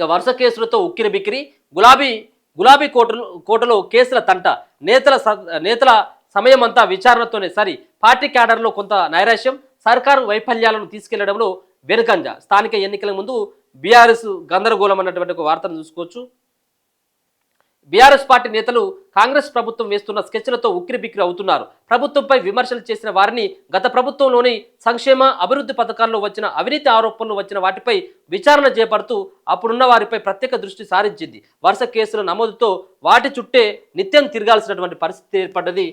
ఇక వరుస కేసులతో ఉక్కిరి బిక్కిరి గులాబీ కోటలో కేసుల తంట నేతల సమయం అంతా విచారణతోనే సరి పార్టీ క్యాడర్లో కొంత నైరాశ్యం సర్కారు వైఫల్యాలను తీసుకెళ్లడంలో వెనుకంజ స్థానిక ఎన్నికల ముందు బీఆర్ఎస్ గందరగోళం అన్నటువంటి ఒక వార్తను చూసుకోవచ్చు. బీఆర్ఎస్ పార్టీ నేతలు కాంగ్రెస్ ప్రభుత్వం వేస్తున్న స్కెచ్లతో ఉక్కిరిబిక్కిరి అవుతున్నారు. ప్రభుత్వంపై విమర్శలు చేసిన వారిని గత ప్రభుత్వంలోని సంక్షేమ అభివృద్ధి పథకాల్లో వచ్చిన అవినీతి ఆరోపణలు వచ్చిన వాటిపై విచారణ చేపడుతూ అప్పుడున్న వారిపై ప్రత్యేక దృష్టి సారించింది. వరుస కేసుల నమోదుతో వాటి చుట్టే నిత్యం తిరగాల్సినటువంటి పరిస్థితి ఏర్పడ్డది.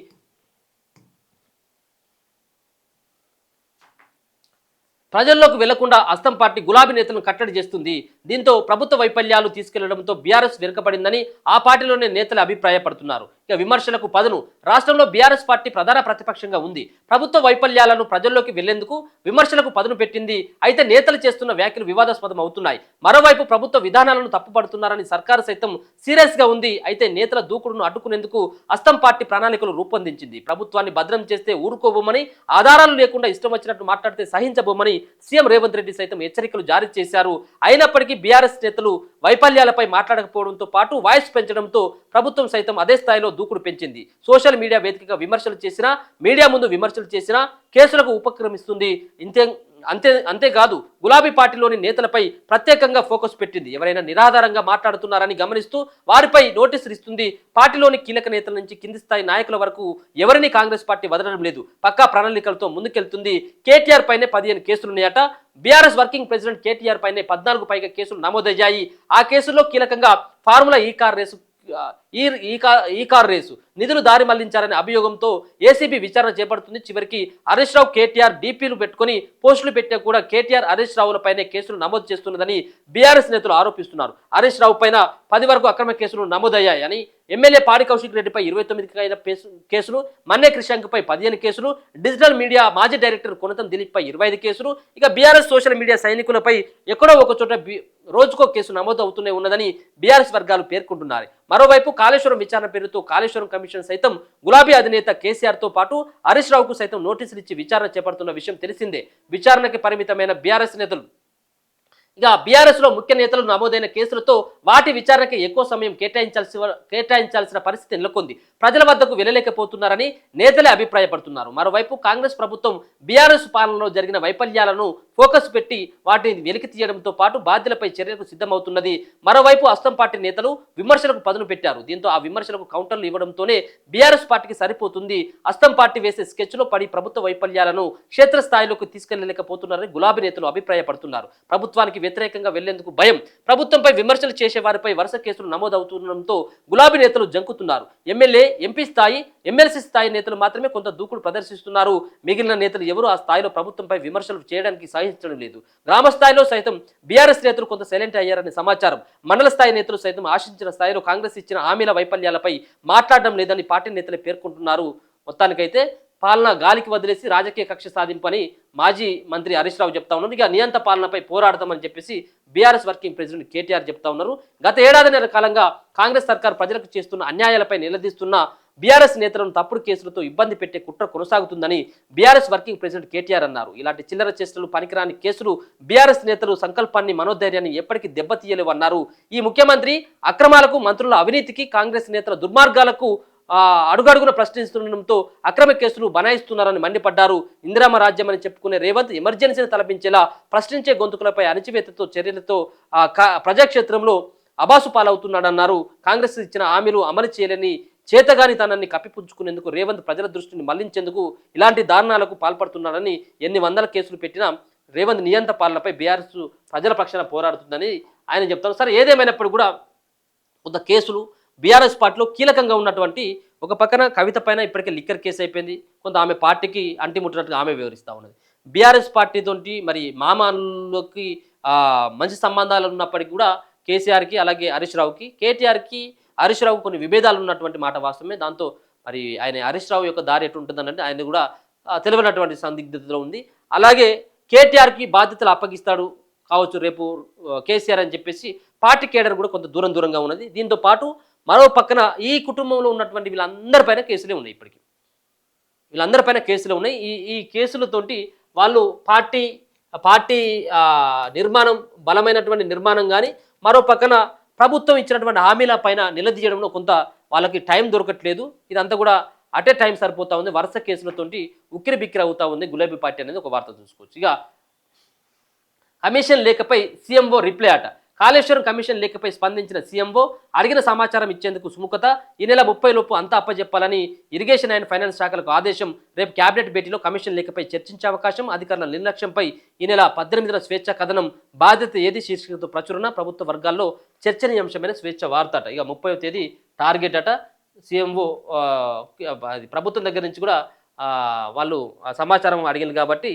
ప్రజల్లోకి వెళ్లకుండా అస్తం పార్టీ గులాబీ నేతలను కట్టడి చేస్తుంది. దీంతో ప్రభుత్వ వైఫల్యాలు తీసుకెళ్లడంతో బీఆర్ఎస్ వెనుకబడిందని ఆ పార్టీలోనే నేతలు అభిప్రాయపడుతున్నారు. ఇక విమర్శలకు పదును రాష్ట్రంలో బీఆర్ఎస్ పార్టీ ప్రధాన ప్రతిపక్షంగా ఉంది. ప్రభుత్వ వైఫల్యాలను ప్రజల్లోకి వెళ్లేందుకు విమర్శలకు పదును పెట్టింది. అయితే నేతలు చేస్తున్న వ్యాఖ్యలు వివాదాస్పదం అవుతున్నాయి. మరోవైపు ప్రభుత్వ విధానాలను తప్పుపడుతున్నారని సర్కారు సైతం సీరియస్ గా ఉంది. అయితే నేతల దూకుడును అడ్డుకునేందుకు అస్తం పార్టీ ప్రణాళికలు రూపొందించింది. ప్రభుత్వాన్ని భద్రం చేస్తే ఊరుకోబోమని, ఆధారాలు లేకుండా ఇష్టం వచ్చినట్టు మాట్లాడితే సహించబోమని సీఎం రేవంత్ రెడ్డి సైతం హెచ్చరికలు జారీ చేశారు. అయినప్పటికీ బీఆర్ఎస్ నేతలు వైఫల్యాలపై మాట్లాడకపోవడంతో పాటు వాయిస్ పెంచడంతో ప్రభుత్వం సైతం అదే స్థాయిలో దూకుడు పెంచింది. సోషల్ మీడియా వేదికగా విమర్శలు చేసినా, మీడియా ముందు విమర్శలు చేసినా కేసులకు ఉపక్రమిస్తుంది. అంతేకాదు గులాబీ పార్టీలోని నేతలపై ప్రత్యేకంగా ఫోకస్ పెట్టింది. ఎవరైనా నిరాధారంగా మాట్లాడుతున్నారని గమనిస్తూ వారిపై నోటీసులు ఇస్తుంది. పార్టీలోని కీలక నేతల నుంచి కింది స్థాయి నాయకుల వరకు ఎవరిని కాంగ్రెస్ పార్టీ వదలడం లేదు. పక్కా ప్రణాళికలతో ముందుకెళ్తుంది. కేటీఆర్ పైనే 15 కేసులున్నాయట. బీఆర్ఎస్ వర్కింగ్ ప్రెసిడెంట్ కేటీఆర్ పైనే 14 పైగా కేసులు నమోదయ్యాయి. ఆ కేసుల్లో కీలకంగా ఫార్ములా ఈ కార్ రేసు నిధులు దారి మళ్లించారనే అభియోగంతో ఏసీబీ విచారణ చేపడుతుంది. చివరికి హరీష్ రావు కేటీఆర్ డీపీలు పెట్టుకుని పోస్టులు పెట్టా కూడా కేటీఆర్ హరీష్ రావులపైనే కేసులు నమోదు చేస్తున్నదని బీఆర్ఎస్ నేతలు ఆరోపిస్తున్నారు. హరీష్ రావు పైన 10 వరకు అక్రమ కేసులు నమోదయ్యాయని, ఎమ్మెల్యే పాడి కౌశిక్ రెడ్డిపై 29 కేసులు, మన్నే క్రిషాంక్పై 15 కేసులు, డిజిటల్ మీడియా మాజీ డైరెక్టర్ కొనతం దిలీప్పై 25 కేసులు, ఇక బీఆర్ఎస్ సోషల్ మీడియా సైనికులపై ఎక్కడో ఒక చోట రోజుకో కేసు నమోదు అవుతూనే ఉన్నదని బీఆర్ఎస్ వర్గాలు పేర్కొంటున్నారు. మరోవైపు కాళేశ్వరం విచారణ పేరుతో కాళేశ్వరం కమిషన్ సైతం గులాబీ అధినేత కేసీఆర్ తో పాటు హరీష్ రావుకు సైతం నోటీసులు ఇచ్చి విచారణ చేపడుతున్న విషయం తెలిసిందే. విచారణకి పరిమితమైన బీఆర్ఎస్ నేతలు ఇక బీఆర్ఎస్ లో ముఖ్య నేతలు నమోదైన కేసులతో వాటి విచారణకి ఎక్కువ సమయం కేటాయించాల్సిన పరిస్థితి నెలకొంది. ప్రజల వద్దకు వెళ్ళలేకపోతున్నారని నేతలే అభిప్రాయపడుతున్నారు. మరోవైపు కాంగ్రెస్ ప్రభుత్వం బీఆర్ఎస్ పాలనలో జరిగిన వైఫల్యాలను ఫోకస్ పెట్టి వాటిని వెలికి తీయడంతో పాటు బాధ్యులపై చర్యలకు సిద్ధమవుతున్నది. మరోవైపు అస్తం పార్టీ నేతలు విమర్శలకు పదును పెట్టారు. దీంతో ఆ విమర్శలకు కౌంటర్లు ఇవ్వడంతోనే బీఆర్ఎస్ పార్టీకి సరిపోతుంది. అస్తం పార్టీ వేసే స్కెచ్లో పడి ప్రభుత్వ వైఫల్యాలను క్షేత్రస్థాయిలోకి తీసుకెళ్లలేకపోతున్నారని గులాబీ నేతలు అభిప్రాయపడుతున్నారు. ప్రభుత్వానికి వ్యతిరేకంగా వెళ్లేందుకు భయం, ప్రభుత్వంపై విమర్శలు చేసే వారిపై వరుస కేసులు నమోదవుతుండడంతో గులాబీ నేతలు జంకుతున్నారు. ఎమ్మెల్యే, ఎంపీ స్థాయి, ఎమ్మెల్సీ స్థాయి నేతలు మాత్రమే కొంత దూకుడు ప్రదర్శిస్తున్నారు. మిగిలిన నేతలు ఎవరు ఆ స్థాయిలో ప్రభుత్వంపై విమర్శలు చేయడానికి సహించడం లేదు. గ్రామ స్థాయిలో సైతం బీఆర్ఎస్ నేతలు కొంత సైలెంట్ అయ్యారని సమాచారం. మండల స్థాయి నేతలు సైతం ఆశించిన స్థాయిలో కాంగ్రెస్ ఇచ్చిన హామీల వైఫల్యాలపై మాట్లాడడం లేదని పార్టీ నేతలు పేర్కొంటున్నారు. మొత్తానికైతే పాలన గాలికి వదిలేసి రాజకీయ కక్ష సాధింపని మాజీ మంత్రి హరీష్ రావు చెప్తా ఉన్నారు. ఇక నియంత పాలనపై పోరాడతామని చెప్పేసి బీఆర్ఎస్ వర్కింగ్ ప్రెసిడెంట్ కేటీఆర్ చెప్తా ఉన్నారు. గత ఏడాదిన్నర కాలంగా కాంగ్రెస్ సర్కార్ ప్రజలకు చేస్తున్న అన్యాయాలపై నిలదీస్తున్న బీఆర్ఎస్ నేతలను తప్పుడు కేసులతో ఇబ్బంది పెట్టే కుట్ర కొనసాగుతుందని బీఆర్ఎస్ వర్కింగ్ ప్రెసిడెంట్ కేటీఆర్ అన్నారు. ఇలాంటి చిల్లర చేష్టలు, పనికిరాని కేసులు బీఆర్ఎస్ నేతలు సంకల్పాన్ని, మనోధైర్యాన్ని ఎప్పటికీ దెబ్బతీయలేవన్నారు. ఈ ముఖ్యమంత్రి అక్రమాలకు, మంత్రుల అవినీతికి, కాంగ్రెస్ నేతల దుర్మార్గాలకు అడుగడుగున ప్రశ్నిస్తుండడంతో అక్రమ కేసులు బనాయిస్తున్నారని మండిపడ్డారు. ఇందిరామ రాజ్యం అని చెప్పుకునే రేవంత్ ఎమర్జెన్సీని తలపించేలా ప్రశ్నించే గొంతుకులపై అణచివేతతో చర్యలతో ప్రజాక్షేత్రంలో అబాసు పాలవుతున్నాడన్నారు. కాంగ్రెస్ ఇచ్చిన హామీలు అమలు చేయలేని చేతగాని తనని కప్పిపుచ్చుకునేందుకు రేవంత్ ప్రజల దృష్టిని మళ్లించేందుకు ఇలాంటి దారుణాలకు పాల్పడుతున్నాడని, ఎన్ని వందల కేసులు పెట్టినా రేవంత్ నియంత పాలనపై బీఆర్ఎస్ ప్రజల పక్షాన పోరాడుతుందని ఆయన చెప్తారు. సరే, ఏదేమైనప్పుడు కూడా కొంత కేసులు బీఆర్ఎస్ పార్టీలో కీలకంగా ఉన్నటువంటి ఒక పక్కన కవిత పైన ఇప్పటికే లిక్కర్ కేసు అయిపోయింది. కొంత ఆమె పార్టీకి అంటిముట్టినట్టుగా ఆమె వివరిస్తూ ఉన్నది. బీఆర్ఎస్ పార్టీతోటి మరి మామాలోకి మంచి సంబంధాలు ఉన్నప్పటికీ కూడా కేసీఆర్కి, అలాగే హరీష్ రావుకి, కేటీఆర్కి హరీష్ రావు కొన్ని విభేదాలు ఉన్నటువంటి మాట వాస్తవమే. దాంతో మరి ఆయన హరీష్ రావు యొక్క దారి ఎటు ఉంటుందనంటే ఆయన కూడా తెలియనటువంటి సందిగ్ధతలో ఉంది. అలాగే కేటీఆర్కి బాధ్యతలు అప్పగిస్తాడు కావచ్చు రేపు కేసీఆర్ అని చెప్పేసి పార్టీ కేడర్ కూడా కొంత దూరంగా ఉన్నది. దీంతో పాటు మరో పక్కన ఈ కుటుంబంలో ఉన్నటువంటి వీళ్ళందరిపైన కేసులే ఉన్నాయి. ఇప్పటికీ వీళ్ళందరిపైన కేసులు ఉన్నాయి. ఈ కేసులతోటి వాళ్ళు పార్టీ నిర్మాణం, బలమైనటువంటి నిర్మాణం కానీ, మరో పక్కన ప్రభుత్వం ఇచ్చినటువంటి హామీల పైన నిలదీయడంలో కొంత వాళ్ళకి టైం దొరకట్లేదు. ఇదంతా కూడా అటే టైం సరిపోతా ఉంది. వరుస కేసులతోటి ఉక్కిరి బిక్కిరి అవుతా ఉంది గులాబీ పార్టీ అనేది ఒక వార్త చూసుకోవచ్చు. ఇక కమిషన్ లేఖపై సీఎంఓ రిప్లై అట. కాళేశ్వరం కమిషన్ లేఖపై స్పందించిన సీఎంఓ అడిగిన సమాచారం ఇచ్చేందుకు సుముఖత. ఈ నెల 30 లోపు అంతా అప్పజెప్పాలని ఇరిగేషన్ అండ్ ఫైనాన్స్ శాఖలకు ఆదేశం. రేపు కేబినెట్ భేటీలో కమిషన్ లేఖపై చర్చించే అవకాశం. అధికారుల నిర్లక్ష్యంపై ఈ నెల 18న స్వేచ్ఛ కథనం. బాధ్యత ఏది శీర్షికతో ప్రచురణ. ప్రభుత్వ వర్గాల్లో చర్చనీయాంశమైన స్వేచ్ఛ వార్త అట. ఇక 30వ తేదీ టార్గెట్ అట. సీఎంఓ ప్రభుత్వం దగ్గర నుంచి కూడా వాళ్ళు సమాచారం అడిగింది కాబట్టి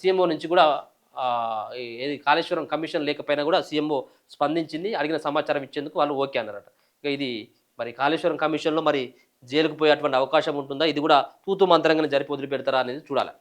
సీఎంఓ నుంచి కూడా ఏది కాళేశ్వరం కమిషన్ లేకపోయినా కూడా సీఎంఓ స్పందించింది. అడిగిన సమాచారం ఇచ్చేందుకు వాళ్ళు ఓకే అన్నారట. ఇక ఇది మరి కాళేశ్వరం కమిషన్లో మరి జైలుకు పోయేటువంటి అవకాశం ఉంటుందా? ఇది కూడా తూతు మంత్రంగానే జరిపి వదిలిపెడతారా అనేది చూడాలి.